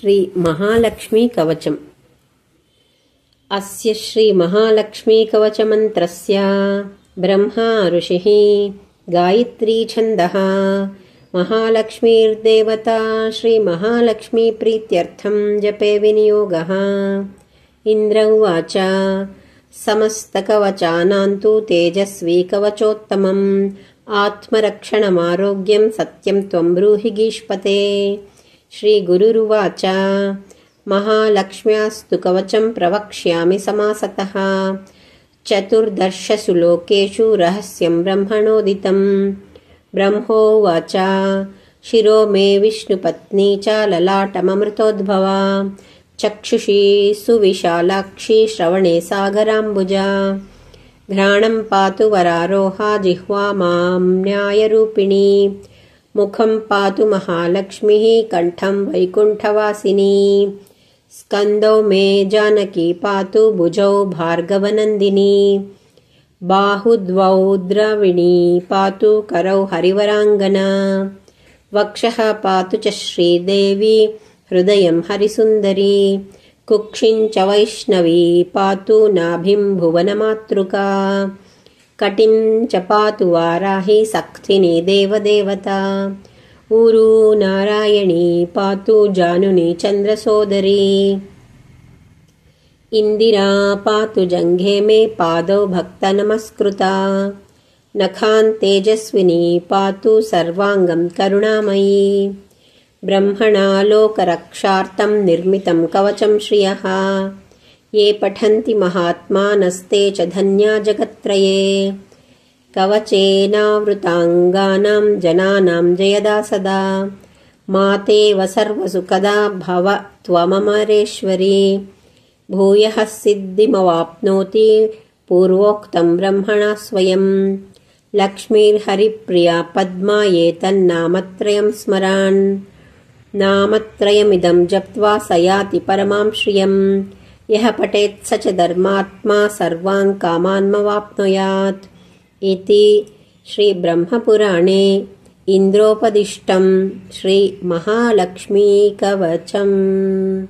श्री महालक्ष्मी कवचम्। अस्य श्री महालक्ष्मी कवचमन्त्रस्य ब्रह्मा ऋषिः, गायत्री छन्दः। महालक्ष्मीर्देवता श्री महालक्ष्मी प्रीत्यर्थं जपे विनियोगः। इन्द्र उवाच समस्तकवचानां तु तेजस्वी कवचोत्तमम्। आत्मरक्षणमारोग्यं सत्यं त्वं ब्रूहि गीष्पते। श्रीगुरुरुवाच महालक्ष्म्यास्तु कवचं प्रवक्ष्यामि समासतः। चतुर्दशसु लोकेषु रहस्यं ब्रह्मणोदितं। ब्रह्मोवाच शिरो मे विष्णुपत्नी च ललाटममृतोद्भवा। चक्षुषी सुविशालाक्षी श्रवणे सागराम्बुजा। घ्राणं पातु वरारोहा जिह्वा मां न्यायरूपिणी। मुखं पातु महालक्ष्मीः कण्ठं वैकुण्ठवासिनी। स्कन्दौ मे जानकी पातु भुजौ भार्गवनन्दिनी। बाहुद्वौ द्रविणी पातु करौ हरिवराङ्गना। वक्षः पातु च श्रीदेवी हृदयं हरिसुन्दरी। कुक्षिं च वैष्णवी पातु नाभिं भुवनमातृका। कटिं च पातु वाराही सक्थिनी देवदेवता। ऊरू नारायणी पातु जानुनी चन्द्रसोदरी। इन्दिरा पातु जङ्घे मे पादौ भक्तनमस्कृता। नखान् तेजस्विनी पातु सर्वाङ्गं करुणामयी। ब्रह्मणा लोकरक्षार्थं निर्मितं कवचं श्रियः। ये पठन्ति महात्मानस्ते च धन्या जगत्त्रये। कवचेनावृताङ्गानां जनानां जयदा सदा। मातेव सर्वसुखदा भव त्वममरेश्वरी। भूयः सिद्धिमवाप्नोति पूर्वोक्तं ब्रह्मणा स्वयं। लक्ष्मीर्हरिप्रिया पद्मा ये तन्नामत्रयं स्मरान्। नामत्रयमिदं जप्त्वा स याति परमां श्रियम्। यः पठेत् स च धर्मात्मा सर्वान् कामान्मवाप्नुयात्। इति श्रीब्रह्मपुराणे इन्द्रोपदिष्टं श्री महालक्ष्मी कवचम्।